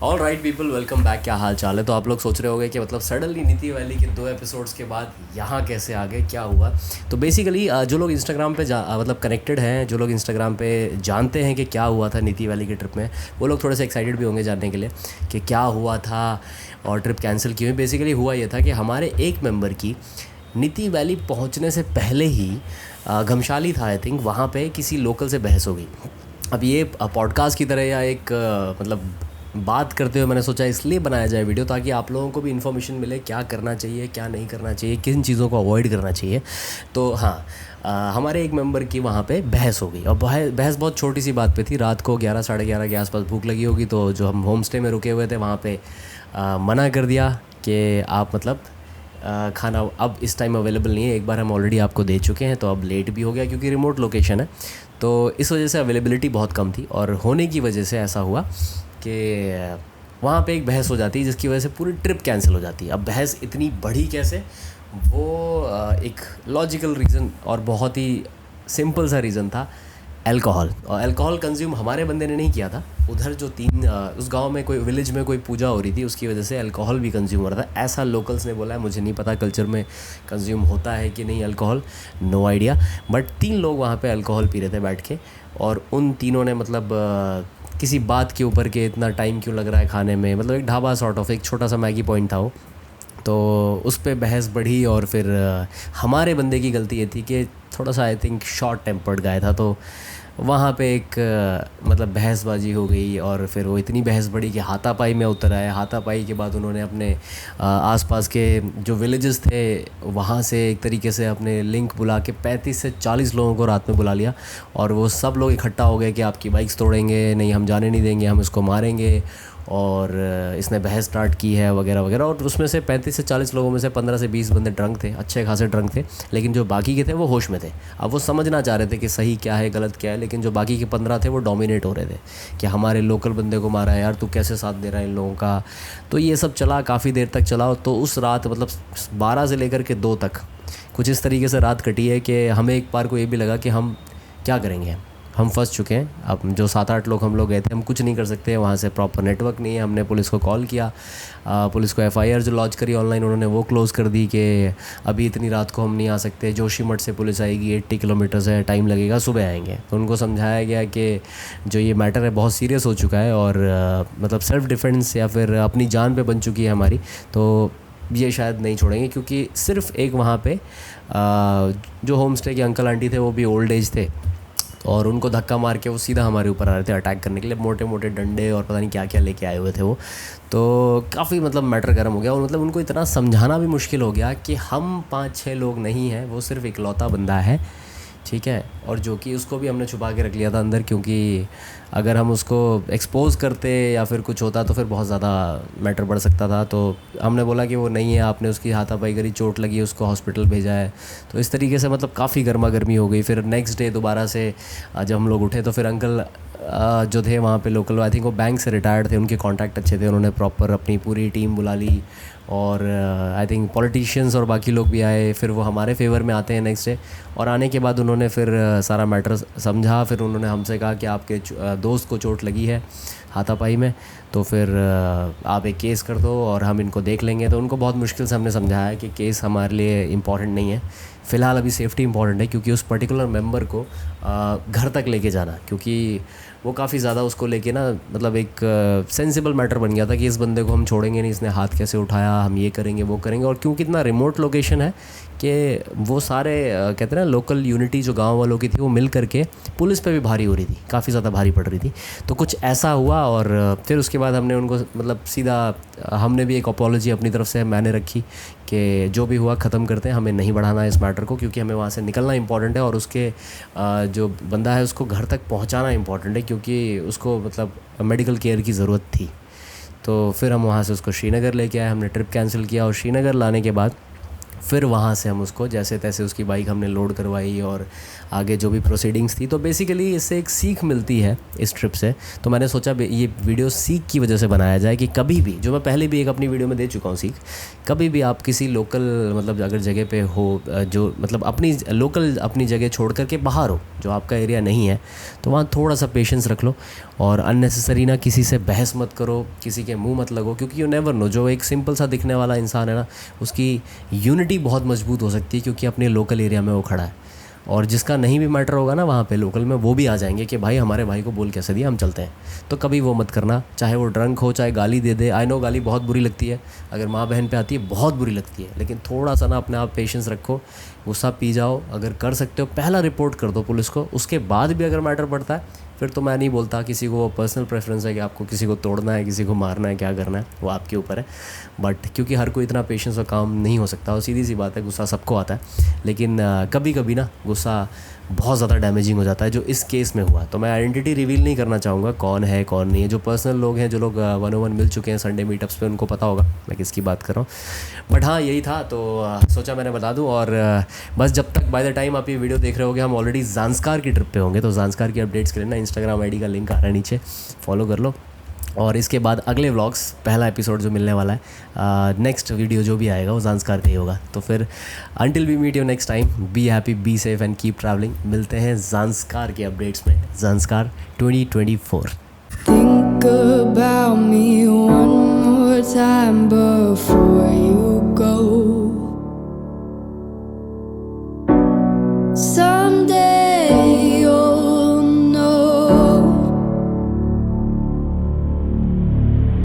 All right people, welcome back. क्या हाल चाल है। तो आप लोग सोच रहे होंगे कि मतलब सडनली नीति वैली के 2 एपिसोड्स के बाद यहाँ कैसे आ गए, क्या हुआ। तो बेसिकली जो लोग इंस्टाग्राम पे मतलब कनेक्टेड हैं, जो लोग इंस्टाग्राम पे जानते हैं कि क्या हुआ था नीति वैली की ट्रिप में, वो लोग थोड़े से एक्साइटेड भी होंगे जानने के लिए कि क्या हुआ था और ट्रिप कैंसिल क्यों। बेसिकली हुआ ये था कि हमारे एक मेंबर की नीति वैली पहुँचने से पहले ही घमशाली था आई थिंक, वहाँ पे किसी लोकल से बहस हो गई। अब ये पॉडकास्ट की तरह या एक मतलब बात करते हुए मैंने सोचा इसलिए बनाया जाए वीडियो, ताकि आप लोगों को भी इन्फॉर्मेशन मिले क्या करना चाहिए, क्या नहीं करना चाहिए, किन चीज़ों को अवॉइड करना चाहिए। तो हाँ, हमारे एक मेंबर की वहाँ पे बहस हो गई और बहस बहुत छोटी सी बात पे थी। रात को 11 साढ़े 11 के आसपास भूख लगी होगी, तो जो हम होम स्टे में रुके हुए थे वहाँ पे मना कर दिया कि आप मतलब खाना अब इस टाइम अवेलेबल नहीं है। एक बार हम ऑलरेडी आपको दे चुके हैं, तो अब लेट भी हो गया क्योंकि रिमोट लोकेशन है, तो इस वजह से अवेलेबिलिटी बहुत कम थी। और होने की वजह से ऐसा हुआ कि वहाँ पे एक बहस हो जाती है जिसकी वजह से पूरी ट्रिप कैंसिल हो जाती है। अब बहस इतनी बढ़ी कैसे, वो एक लॉजिकल रीज़न और बहुत ही सिंपल सा रीज़न था, अल्कोहल। और अल्कोहल कंज्यूम हमारे बंदे ने नहीं किया था। उधर जो उस गांव में कोई विलेज में कोई पूजा हो रही थी, उसकी वजह से अल्कोहल भी कंज्यूम हो रहा था, ऐसा लोकल्स ने बोला है। मुझे नहीं पता कल्चर में कंज्यूम होता है कि नहीं अल्कोहल, नो आइडिया। बट 3 लोग वहाँ पे अल्कोहल पी रहे थे बैठ के, और उन तीनों ने मतलब किसी बात के ऊपर के इतना टाइम क्यों लग रहा है खाने में, मतलब एक ढाबा सॉर्ट ऑफ एक छोटा सा मैगी पॉइंट था वो, तो उस पर बहस बढ़ी। और फिर हमारे बंदे की गलती ये थी कि थोड़ा सा आई थिंक शॉर्ट टेम्पर्ड गाय था, तो वहाँ पे एक मतलब बहसबाजी हो गई। और फिर वो इतनी बहस बढ़ी कि हाथापाई में उतर आए। हाथापाई के बाद उन्होंने अपने आसपास के जो विलेजेस थे वहाँ से एक तरीके से अपने लिंक बुला के 35 से 40 लोगों को रात में बुला लिया, और वो सब लोग इकट्ठा हो गए कि आपकी बाइक्स तोड़ेंगे, नहीं हम जाने नहीं देंगे, हम इसको मारेंगे, और इसने बहस स्टार्ट की है वगैरह वगैरह। और उसमें से 35 से 40 लोगों में से 15 से 20 बंदे ड्रंक थे, अच्छे खासे ड्रंक थे, लेकिन जो बाकी के थे वो होश में थे। अब वो समझना चाह रहे थे कि सही क्या है गलत क्या है, लेकिन जो बाकी के 15 थे वो डोमिनेट हो रहे थे कि हमारे लोकल बंदे को मारा है यार, तू कैसे साथ दे रहा है इन लोगों का। तो ये सब चला, काफ़ी देर तक चला। तो उस रात मतलब 12 से लेकर के 2 तक कुछ इस तरीके से रात कटी है कि हमें एक बार को ये भी लगा कि हम क्या करेंगे, हम फंस चुके हैं। अब जो 7-8 लोग हम लोग गए थे, हम कुछ नहीं कर सकते, वहाँ से प्रॉपर नेटवर्क नहीं है। हमने पुलिस को कॉल किया, पुलिस को एफआईआर जो लॉन्च करी ऑनलाइन, उन्होंने वो क्लोज़ कर दी कि अभी इतनी रात को हम नहीं आ सकते, जोशीमठ से पुलिस आएगी, 80 किलोमीटर है, टाइम लगेगा, सुबह आएंगे। तो उनको समझाया गया कि जो ये मैटर है बहुत सीरियस हो चुका है, और मतलब सेल्फ़ डिफेंस या फिर अपनी जान पे बन चुकी है हमारी, तो ये शायद नहीं छोड़ेंगे। क्योंकि सिर्फ एक वहाँ पे जो होम स्टे के अंकल आंटी थे वो भी ओल्ड एज थे, और उनको धक्का मार के वो सीधा हमारे ऊपर आ रहे थे अटैक करने के लिए, मोटे मोटे डंडे और पता नहीं क्या क्या लेके आए हुए थे वो। तो काफ़ी मतलब मैटर गर्म हो गया, और मतलब उनको इतना समझाना भी मुश्किल हो गया कि हम 5-6 लोग नहीं हैं, वो सिर्फ इकलौता बंदा है, ठीक है। और जो कि उसको भी हमने छुपा के रख लिया था अंदर, क्योंकि अगर हम उसको एक्सपोज़ करते या फिर कुछ होता तो फिर बहुत ज़्यादा मैटर बढ़ सकता था। तो हमने बोला कि वो नहीं है, आपने उसकी हाथापाई करी, चोट लगी, उसको हॉस्पिटल भेजा है। तो इस तरीके से मतलब काफ़ी गर्मा गर्मी हो गई। फिर नेक्स्ट डे दोबारा से जब हम लोग उठे तो फिर अंकल जो थे वहाँ पे लोकल, आई थिंक वो बैंक से रिटायर्ड थे, उनके कॉन्टैक्ट अच्छे थे, उन्होंने प्रॉपर अपनी पूरी टीम बुला ली, और आई थिंक पॉलिटिशियंस और बाकी लोग भी आए। फिर वो हमारे फेवर में आते हैं नेक्स्ट डे, और आने के बाद उन्होंने फिर सारा मैटर समझा। फिर उन्होंने हमसे कहा कि आपके दोस्त को चोट लगी है हाथापाई में, तो फिर आप एक केस कर दो और हम इनको देख लेंगे। तो उनको बहुत मुश्किल से हमने समझाया कि केस हमारे लिए इम्पॉर्टेंट नहीं है, फ़िलहाल अभी सेफ्टी इंपॉर्टेंट है, क्योंकि उस पर्टिकुलर मेंबर को घर तक लेके जाना, क्योंकि वो काफ़ी ज़्यादा उसको लेके ना मतलब एक सेंसिबल मैटर बन गया था कि इस बंदे को हम छोड़ेंगे नहीं, इसने हाथ कैसे उठाया, हम ये करेंगे वो करेंगे। और क्योंकि इतना रिमोट लोकेशन है कि वो सारे कहते हैं ना लोकल यूनिटी जो गांव वालों की थी, वो मिल करके पुलिस पे भी भारी हो रही थी, काफ़ी ज़्यादा भारी पड़ रही थी। तो कुछ ऐसा हुआ, और फिर उसके बाद हमने उनको मतलब सीधा हमने भी एक अपॉलॉजी अपनी तरफ से मैंने रखी कि जो भी हुआ ख़त्म करते हैं, हमें नहीं बढ़ाना है इस मैटर को, क्योंकि हमें वहाँ से निकलना इंपॉर्टेंट है, और उसके जो बंदा है उसको घर तक पहुँचाना इंपॉर्टेंट है, क्योंकि उसको मतलब मेडिकल केयर की ज़रूरत थी। तो फिर हम वहाँ से उसको श्रीनगर लेके आए, हमने ट्रिप कैंसिल किया, और श्रीनगर लाने के बाद फिर वहाँ से हम उसको जैसे तैसे उसकी बाइक हमने लोड करवाई और आगे जो भी प्रोसीडिंग्स थी। तो बेसिकली इससे एक सीख मिलती है इस ट्रिप से। तो मैंने सोचा ये वीडियो सीख की वजह से बनाया जाए कि कभी भी, जो मैं पहले भी एक अपनी वीडियो में दे चुका हूँ सीख, कभी भी आप किसी लोकल मतलब अगर जगह पे हो, जो मतलब अपनी लोकल अपनी जगह छोड़ कर के बाहर हो, जो आपका एरिया नहीं है, तो वहाँ थोड़ा सा पेशेंस रख लो और अननेसेसरी ना किसी से बहस मत करो, किसी के मुंह मत लगो, क्योंकि यू नेवर नो, जो एक सिंपल सा दिखने वाला इंसान है ना, उसकी यूनिटी बहुत मजबूत हो सकती है क्योंकि अपने लोकल एरिया में वो खड़ा है। और जिसका नहीं भी मैटर होगा ना वहाँ पे लोकल में, वो भी आ जाएंगे कि भाई हमारे भाई को बोल कैसे दिया, हम चलते हैं। तो कभी वो मत करना, चाहे वो ड्रंक हो, चाहे गाली दे दे। आई नो गाली बहुत बुरी लगती है, अगर माँ बहन पे आती है बहुत बुरी लगती है, लेकिन थोड़ा सा ना अपने आप पेशेंस रखो, गुस्सा पी जाओ, अगर कर सकते हो पहला रिपोर्ट कर दो पुलिस को, उसके बाद भी अगर मैटर पड़ता है फिर तो मैं नहीं बोलता, किसी को पर्सनल प्रेफरेंस है कि आपको किसी को तोड़ना है, किसी को मारना है, क्या करना है वो आपके ऊपर है। बट क्योंकि हर कोई इतना पेशेंस और काम नहीं हो सकता, और सीधी सी बात है गुस्सा सबको आता है, लेकिन कभी कभी ना गुस्सा बहुत ज़्यादा डैमेजिंग हो जाता है, जो इस केस में हुआ। तो मैं आइडेंटिटी रिवील नहीं करना चाहूँगा कौन है कौन नहीं है। जो पर्सनल लोग हैं, जो लोग 101 मिल चुके हैं संडे मीटअप्स पे, उनको पता होगा मैं किसकी बात कर रहा हूँ। बट हाँ यही था, तो सोचा मैंने बता दूँ। और बस जब तक बाय द टाइम आप ये वीडियो देख रहे होगे हम ऑलरेडी ज़ांस्कार की ट्रिप पे होंगे, तो ज़ांस्कार की अपडेट्स के लिए ना इंस्टाग्राम आईडी का लिंक आ रहा है नीचे, फॉलो कर लो। और इसके बाद अगले व्लॉग्स, पहला एपिसोड जो मिलने वाला है, नेक्स्ट वीडियो जो भी आएगा वो ज़ांस्कार का ही होगा। तो फिर until we meet you next time, be happy, be safe and keep travelling. मिलते हैं ज़ांस्कार के अपडेट्स में, Zanskar 2024। Think about me one more time before you go. So